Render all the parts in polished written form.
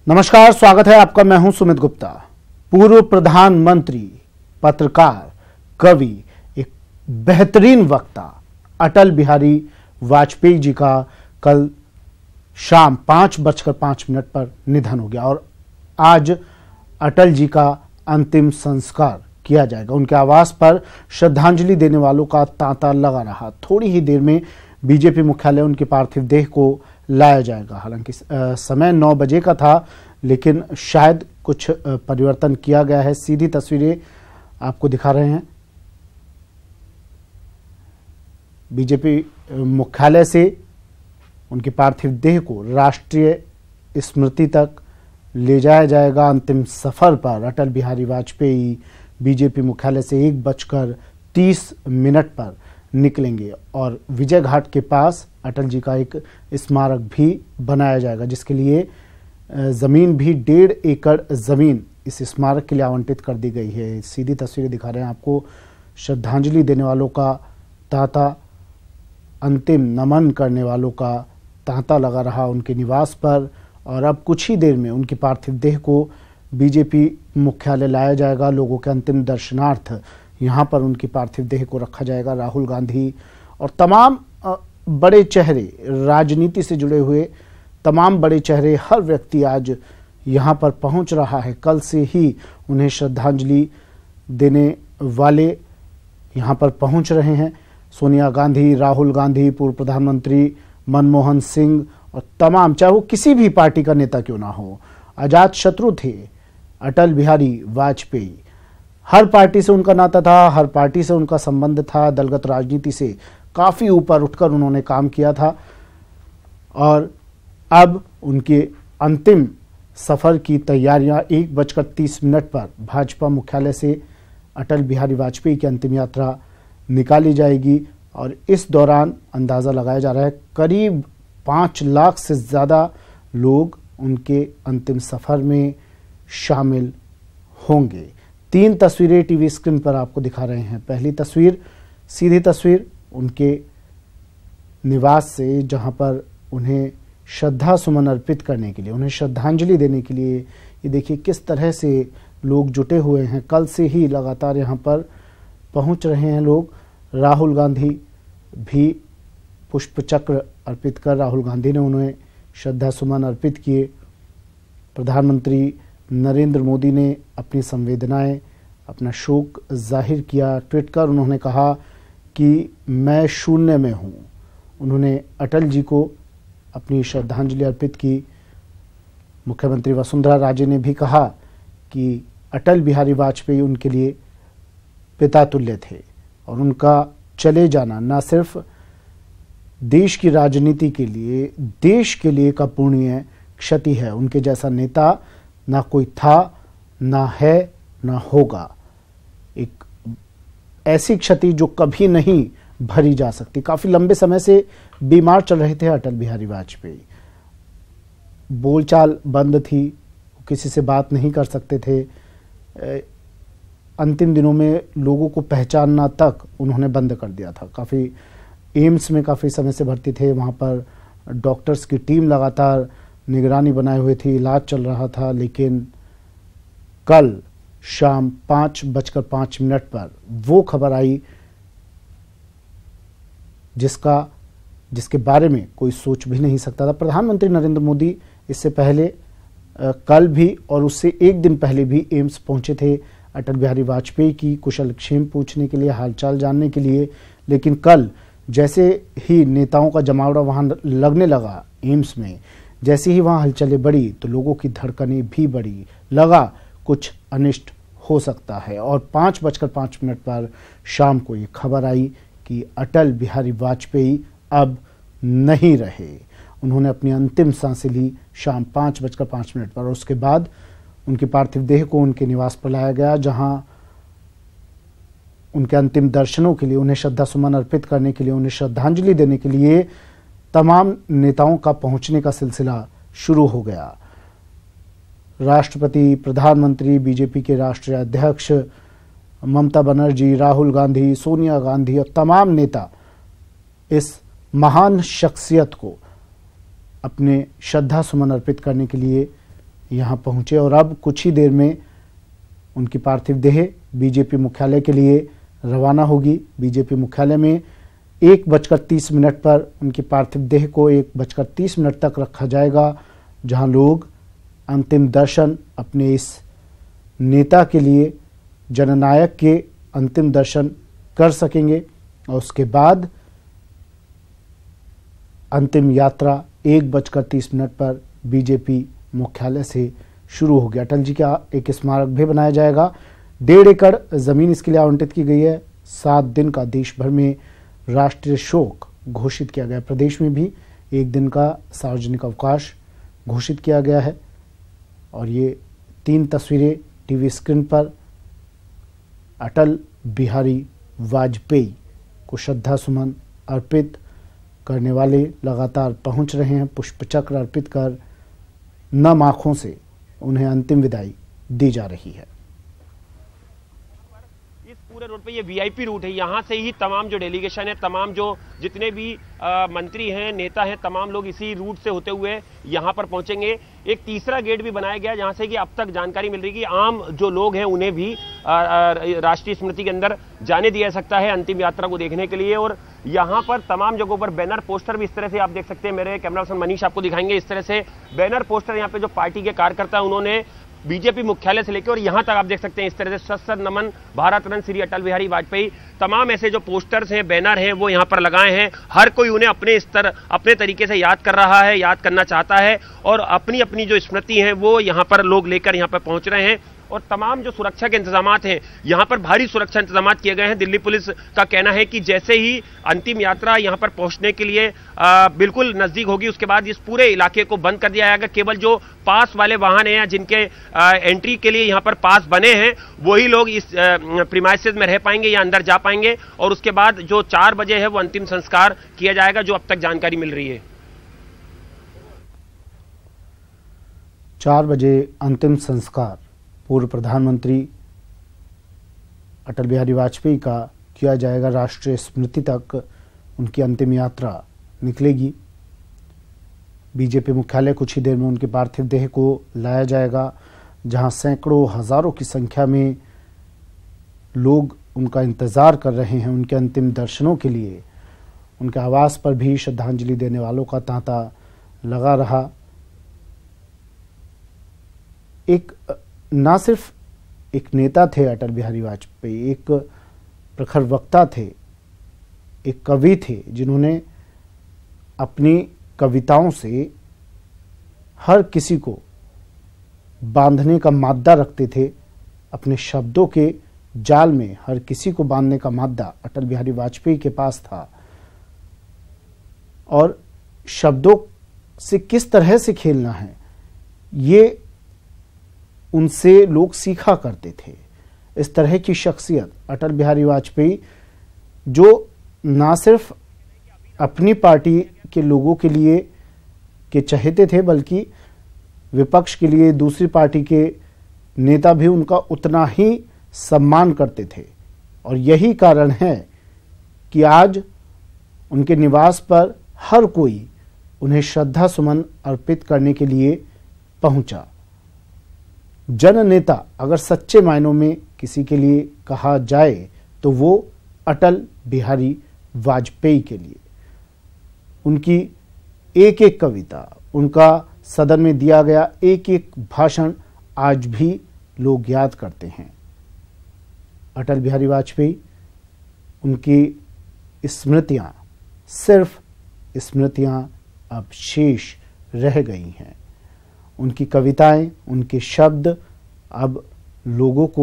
नमस्कार, स्वागत है आपका। मैं हूं सुमित गुप्ता। पूर्व प्रधानमंत्री, पत्रकार, कवि, एक बेहतरीन वक्ता अटल बिहारी वाजपेयी जी का कल शाम 5:05 पर निधन हो गया और आज अटल जी का अंतिम संस्कार किया जाएगा। उनके आवास पर श्रद्धांजलि देने वालों का तांता लगा रहा। थोड़ी ही देर में बीजेपी मुख्यालय उनकी पार्थिव देह को लाया जाएगा। हालांकि समय 9 बजे का था, लेकिन शायद कुछ परिवर्तन किया गया है। सीधी तस्वीरें आपको दिखा रहे हैं। बीजेपी मुख्यालय से उनकी पार्थिव देह को राष्ट्रीय स्मृति तक ले जाया जाएगा। अंतिम सफर पर अटल बिहारी वाजपेयी बीजेपी मुख्यालय से 1:30 पर निकलेंगे और विजय घाट के पास अटल जी का एक स्मारक भी बनाया जाएगा, जिसके लिए जमीन भी 1.5 एकड़ जमीन इस स्मारक के लिए आवंटित कर दी गई है। सीधी तस्वीरें दिखा रहे हैं आपको। श्रद्धांजलि देने वालों का तांता, अंतिम नमन करने वालों का तांता लगा रहा उनके निवास पर और अब कुछ ही देर में उनकी पार्थिव देह को बीजेपी मुख्यालय लाया जाएगा। लोगों के अंतिम दर्शनार्थ यहाँ पर उनकी पार्थिव देह को रखा जाएगा। राहुल गांधी और तमाम बड़े चेहरे, राजनीति से जुड़े हुए तमाम बड़े चेहरे, हर व्यक्ति आज यहाँ पर पहुँच रहा है। कल से ही उन्हें श्रद्धांजलि देने वाले यहाँ पर पहुँच रहे हैं। सोनिया गांधी, राहुल गांधी, पूर्व प्रधानमंत्री मनमोहन सिंह और तमाम, चाहे वो किसी भी पार्टी का नेता क्यों ना हो, अजात शत्रु थे अटल बिहारी वाजपेयी। हर पार्टी से उनका नाता था, हर पार्टी से उनका संबंध था। दलगत राजनीति से काफ़ी ऊपर उठकर उन्होंने काम किया था और अब उनके अंतिम सफ़र की तैयारियां 1:30 पर भाजपा मुख्यालय से अटल बिहारी वाजपेयी की अंतिम यात्रा निकाली जाएगी और इस दौरान अंदाज़ा लगाया जा रहा है करीब 5 लाख से ज़्यादा लोग उनके अंतिम सफ़र में शामिल होंगे। 3 तस्वीरें टीवी स्क्रीन पर आपको दिखा रहे हैं। पहली तस्वीर, सीधी तस्वीर उनके निवास से, जहां पर उन्हें श्रद्धा सुमन अर्पित करने के लिए, उन्हें श्रद्धांजलि देने के लिए, ये देखिए किस तरह से लोग जुटे हुए हैं। कल से ही लगातार यहाँ पर पहुँच रहे हैं लोग। राहुल गांधी भी पुष्प चक्र अर्पित कर, राहुल गांधी ने उन्हें श्रद्धा सुमन अर्पित किए। प्रधानमंत्री नरेंद्र मोदी ने अपनी संवेदनाएं, अपना शोक जाहिर किया। ट्वीट कर उन्होंने कहा कि मैं शून्य में हूँ। उन्होंने अटल जी को अपनी श्रद्धांजलि अर्पित की। मुख्यमंत्री वसुंधरा राजे ने भी कहा कि अटल बिहारी वाजपेयी उनके लिए पिता तुल्य थे और उनका चले जाना न सिर्फ देश की राजनीति के लिए, देश के लिए एक अपूर्णीय क्षति है। उनके जैसा नेता ना कोई था, ना है, ना होगा। एक ऐसी क्षति जो कभी नहीं भरी जा सकती। काफी लंबे समय से बीमार चल रहे थे अटल बिहारी वाजपेयी। बोलचाल बंद थी, किसी से बात नहीं कर सकते थे। अंतिम दिनों में लोगों को पहचानना तक उन्होंने बंद कर दिया था। काफी एम्स में काफी समय से भर्ती थे। वहां पर डॉक्टर्स की टीम लगातार निगरानी बनाए हुए थी, इलाज चल रहा था। लेकिन कल शाम 5:05 पर वो खबर आई जिसके बारे में कोई सोच भी नहीं सकता था। प्रधानमंत्री नरेंद्र मोदी इससे पहले कल भी और उससे एक दिन पहले भी एम्स पहुंचे थे अटल बिहारी वाजपेयी की कुशलक्षेम पूछने के लिए, हालचाल जानने के लिए। लेकिन कल जैसे ही नेताओं का जमावड़ा वहां लगने लगा एम्स में, जैसे ही वहां हलचलें बढ़ी तो लोगों की धड़कनें भी बढ़ी। लगा कुछ अनिष्ट हो सकता है और 5:05 पर शाम को ये खबर आई कि अटल बिहारी वाजपेयी अब नहीं रहे। उन्होंने अपनी अंतिम सांसें ली शाम 5:05 पर और उसके बाद उनकी पार्थिव देह को उनके निवास पर लाया गया, जहां उनके अंतिम दर्शनों के लिए, उन्हें श्रद्धा सुमन अर्पित करने के लिए, उन्हें श्रद्धांजलि देने के लिए तमाम नेताओं का पहुंचने का सिलसिला शुरू हो गया। राष्ट्रपति, प्रधानमंत्री, बीजेपी के राष्ट्रीय अध्यक्ष ममता बनर्जी, राहुल गांधी, सोनिया गांधी और तमाम नेता इस महान शख्सियत को अपने श्रद्धा सुमन अर्पित करने के लिए यहाँ पहुंचे और अब कुछ ही देर में उनकी पार्थिव देह बीजेपी मुख्यालय के लिए रवाना होगी। बीजेपी मुख्यालय में 1:30 पर उनकी पार्थिव देह को 1:30 तक रखा जाएगा, जहां लोग अंतिम दर्शन अपने इस नेता के लिए, जननायक के अंतिम दर्शन कर सकेंगे और उसके बाद अंतिम यात्रा 1:30 पर बीजेपी मुख्यालय से शुरू होगी। अटल जी का एक स्मारक भी बनाया जाएगा। 1.5 एकड़ जमीन इसके लिए आवंटित की गई है। 7 दिन का देश भर में राष्ट्रीय शोक घोषित किया गया। प्रदेश में भी 1 दिन का सार्वजनिक अवकाश घोषित किया गया है। और ये 3 तस्वीरें टीवी स्क्रीन पर अटल बिहारी वाजपेयी को श्रद्धा सुमन अर्पित करने वाले लगातार पहुंच रहे हैं। पुष्पचक्र अर्पित कर नम आंखों से उन्हें अंतिम विदाई दी जा रही है। इस पूरे रोड पे ये वीआईपी रूट है। यहाँ से ही तमाम जो डेलीगेशन है, तमाम जो जितने भी मंत्री हैं, नेता हैं, तमाम लोग इसी रूट से होते हुए यहाँ पर पहुंचेंगे। एक तीसरा गेट भी बनाया गया जहाँ से कि अब तक जानकारी मिल रही है कि आम जो लोग हैं उन्हें भी राष्ट्रीय स्मृति के अंदर जाने दिया सकता है अंतिम यात्रा को देखने के लिए। और यहाँ पर तमाम जगहों पर बैनर पोस्टर भी इस तरह से आप देख सकते हैं। मेरे कैमरा पर्सन मनीष आपको दिखाएंगे। इस तरह से बैनर पोस्टर यहाँ पे जो पार्टी के कार्यकर्ता उन्होंने बीजेपी मुख्यालय से लेकर और यहां तक आप देख सकते हैं इस तरह से शत नमन भारत रत्न श्री अटल बिहारी वाजपेयी, तमाम ऐसे जो पोस्टर्स हैं, बैनर हैं, वो यहां पर लगाए हैं। हर कोई उन्हें अपने तरीके से याद कर रहा है, याद करना चाहता है और अपनी अपनी जो स्मृति है वो यहां पर लोग लेकर यहां पर पहुंच रहे हैं। और तमाम जो सुरक्षा के इंतजामात हैं, यहां पर भारी सुरक्षा इंतजामात किए गए हैं। दिल्ली पुलिस का कहना है कि जैसे ही अंतिम यात्रा यहां पर पहुंचने के लिए बिल्कुल नजदीक होगी, उसके बाद इस पूरे इलाके को बंद कर दिया जाएगा। केवल जो पास वाले वाहन हैं, जिनके एंट्री के लिए यहां पर पास बने हैं, वही लोग इस प्रीमाइसेस में रह पाएंगे या अंदर जा पाएंगे। और उसके बाद जो 4 बजे है वो अंतिम संस्कार किया जाएगा, जो अब तक जानकारी मिल रही है। 4 बजे अंतिम संस्कार पूर्व प्रधानमंत्री अटल बिहारी वाजपेयी का किया जाएगा। राष्ट्रीय स्मृति तक उनकी अंतिम यात्रा निकलेगी। बीजेपी मुख्यालय कुछ ही देर में उनकी पार्थिव देह को लाया जाएगा, जहां सैकड़ों हजारों की संख्या में लोग उनका इंतजार कर रहे हैं उनके अंतिम दर्शनों के लिए। उनके आवास पर भी श्रद्धांजलि देने वालों का तांता लगा रहा। ना सिर्फ एक नेता थे अटल बिहारी वाजपेयी, एक प्रखर वक्ता थे, एक कवि थे, जिन्होंने अपनी कविताओं से हर किसी को बांधने का मादा रखते थे। अपने शब्दों के जाल में हर किसी को बांधने का मादा अटल बिहारी वाजपेयी के पास था। और शब्दों से किस तरह से खेलना है, ये उनसे लोग सीखा करते थे। इस तरह की शख्सियत अटल बिहारी वाजपेयी, जो ना सिर्फ अपनी पार्टी के लोगों के लिए के चहेते थे, बल्कि विपक्ष के लिए दूसरी पार्टी के नेता भी उनका उतना ही सम्मान करते थे। और यही कारण है कि आज उनके निवास पर हर कोई उन्हें श्रद्धा सुमन अर्पित करने के लिए पहुंचा। जननेता अगर सच्चे मायनों में किसी के लिए कहा जाए तो वो अटल बिहारी वाजपेयी के लिए। उनकी एक एक कविता, उनका सदन में दिया गया एक एक भाषण आज भी लोग याद करते हैं। अटल बिहारी वाजपेयी, उनकी स्मृतियां सिर्फ स्मृतियां अब शेष रह गई हैं। उनकी कविताएं, उनके शब्द अब लोगों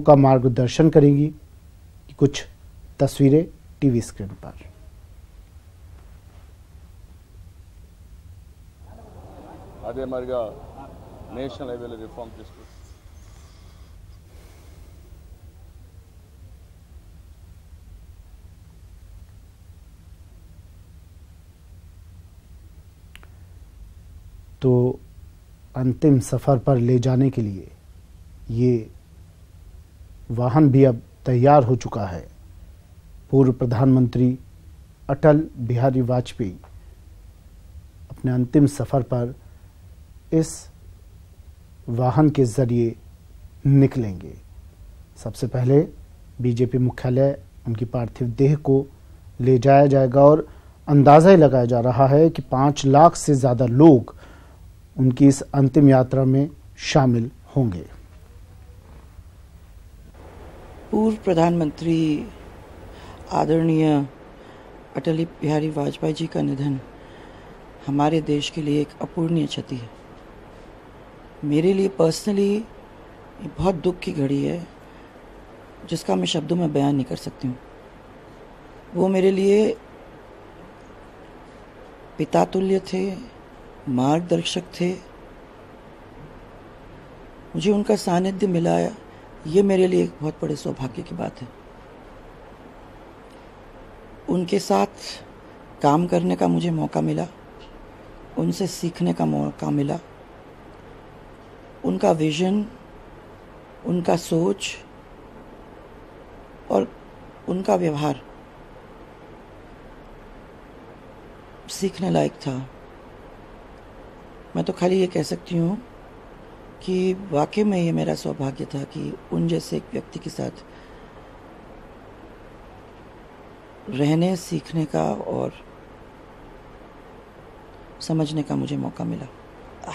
का मार्गदर्शन करेंगी। कुछ तस्वीरें टीवी स्क्रीन पर। అదే మరిగా నేషనల్ హైవేల రిఫార్మ్ తీసుకు तो अंतिम सफर पर ले जाने के लिए ये वाहन भी अब तैयार हो चुका है। पूर्व प्रधानमंत्री अटल बिहारी वाजपेयी अपने अंतिम सफर पर इस वाहन के जरिए निकलेंगे। सबसे पहले बीजेपी मुख्यालय उनकी पार्थिव देह को ले जाया जाएगा और अंदाजा ही लगाया जा रहा है कि 5 लाख से ज्यादा लोग उनकी इस अंतिम यात्रा में शामिल होंगे। पूर्व प्रधानमंत्री आदरणीय अटल बिहारी वाजपेयी जी का निधन हमारे देश के लिए एक अपूरणीय क्षति है। मेरे लिए पर्सनली ये बहुत दुख की घड़ी है जिसका मैं शब्दों में बयान नहीं कर सकती हूँ। वो मेरे लिए पिता तुल्य थे, मार्गदर्शक थे। मुझे उनका सानिध्य मिला, ये मेरे लिए एक बहुत बड़े सौभाग्य की बात है। उनके साथ काम करने का मुझे मौका मिला, उनसे सीखने का मौका मिला। उनका विजन, उनका सोच और उनका व्यवहार सीखने लायक था। मैं तो खाली ये कह सकती हूँ कि वाकई में ये मेरा सौभाग्य था कि उन जैसे एक व्यक्ति के साथ रहने, सीखने का और समझने का मुझे मौका मिला।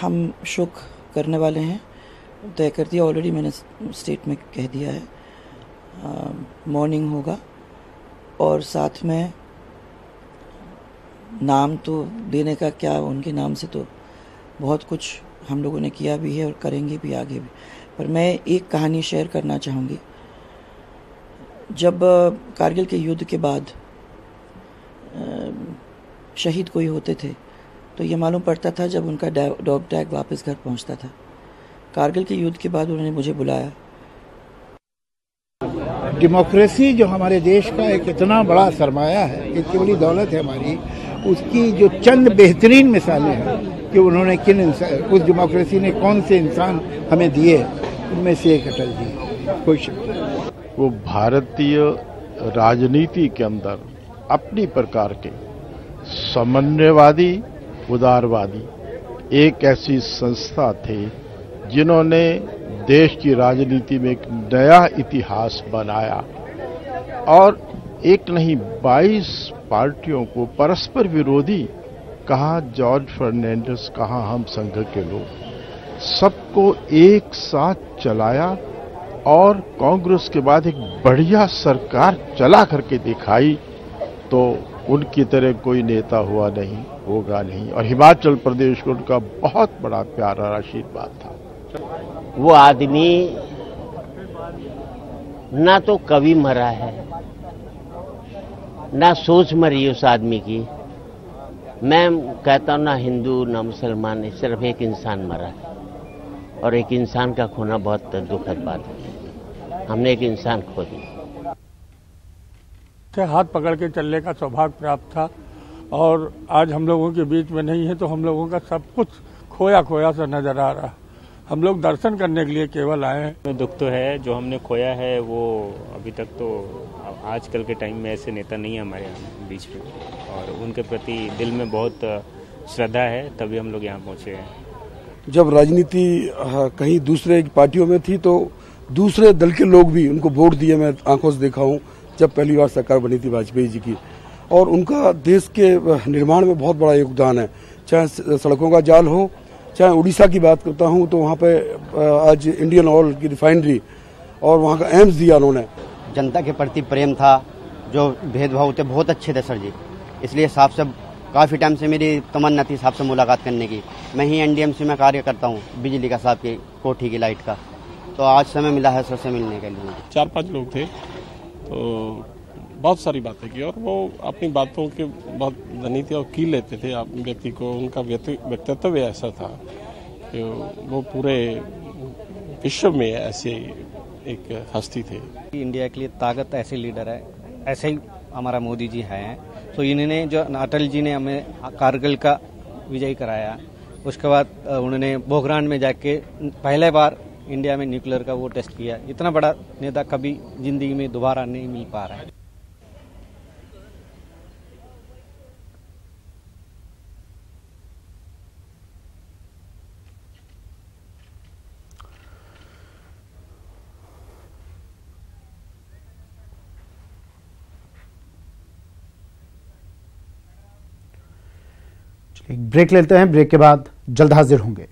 हम शोक करने वाले हैं, तय कर दिया ऑलरेडी, मैंने स्टेट में कह दिया है। मॉर्निंग होगा और साथ में नाम तो देने का क्या, उनके नाम से तो बहुत कुछ हम लोगों ने किया भी है और करेंगे भी आगे भी। पर मैं एक कहानी शेयर करना चाहूँगी। जब कारगिल के युद्ध के बाद शहीद कोई होते थे तो ये मालूम पड़ता था जब उनका डॉग टैग वापस घर पहुंचता था। कारगिल के युद्ध के बाद उन्होंने मुझे बुलाया। डेमोक्रेसी जो हमारे देश का एक इतना बड़ा सरमाया है, इतनी बड़ी दौलत है हमारी, उसकी जो चंद बेहतरीन मिसालें हैं कि उन्होंने उस डेमोक्रेसी ने कौन से इंसान हमें दिए, उनमें से एक अटल जी। खुश वो भारतीय राजनीति के अंदर अपनी प्रकार के समन्वयवादी, उदारवादी एक ऐसी संस्था थे जिन्होंने देश की राजनीति में एक नया इतिहास बनाया और एक नहीं 22 पार्टियों को परस्पर विरोधी कहा जॉर्ज फर्नांडिस, कहा हम संघ के लोग, सबको एक साथ चलाया और कांग्रेस के बाद एक बढ़िया सरकार चला करके दिखाई। तो उनकी तरह कोई नेता हुआ नहीं, होगा नहीं। और हिमाचल प्रदेश को उनका बहुत बड़ा प्यारा आशीर्वाद था। वो आदमी ना तो कवि मरा है, ना सोच मरी उस आदमी की। मैं कहता हूं ना हिंदू ना मुसलमान, सिर्फ एक इंसान मरा है और एक इंसान का खोना बहुत दुखद बात है। हमने एक इंसान खो दिया। हाथ पकड़ के चलने का सौभाग्य प्राप्त था और आज हम लोगों के बीच में नहीं है तो हम लोगों का सब कुछ खोया खोया सा नजर आ रहा। हम लोग दर्शन करने के लिए केवल आए हैं। दुख तो है, जो हमने खोया है वो अभी तक तो आजकल के टाइम में ऐसे नेता नहीं है हमारे यहाँ बीच में और उनके प्रति दिल में बहुत श्रद्धा है, तभी हम लोग यहाँ पहुँचे हैं। जब राजनीति कहीं दूसरे पार्टियों में थी तो दूसरे दल के लोग भी उनको वोट दिए, मैं आंखों से देखा हूँ जब पहली बार सरकार बनी थी वाजपेयी जी की, और उनका देश के निर्माण में बहुत बड़ा योगदान है। चाहे सड़कों का जाल हो, चाहे उड़ीसा की बात करता हूँ तो वहाँ पे आज इंडियन ऑयल की रिफाइनरी और वहाँ का एम्स दिया उन्होंने। जनता के प्रति प्रेम था, जो भेदभाव थे बहुत अच्छे थे सर जी, इसलिए साहब से काफ़ी टाइम से मेरी तमन्ना थी साहब से मुलाकात करने की। मैं ही एनडीएमसी में कार्य करता हूँ, बिजली का साहब की कोठी की लाइट का, तो आज समय मिला है सर से मिलने के लिए। 4-5 लोग थे तो बहुत सारी बातें की और वो अपनी बातों के बहुत धनी थे और की लेते थे आप व्यक्ति को। उनका व्यक्तित्व भी ऐसा था कि वो पूरे विश्व में ऐसे एक हस्ती थे। इंडिया के लिए ताकत ऐसे लीडर है, ऐसे ही हमारा मोदी जी हैं। तो इन्होंने जो अटल जी ने हमें कारगिल का विजय कराया, उसके बाद उन्होंने पोखरान में जाके पहले बार इंडिया में न्यूक्लियर का वो टेस्ट किया। इतना बड़ा नेता कभी जिंदगी में दोबारा नहीं मिल पा रहा है। एक ब्रेक लेते हैं, ब्रेक के बाद जल्द हाजिर होंगे।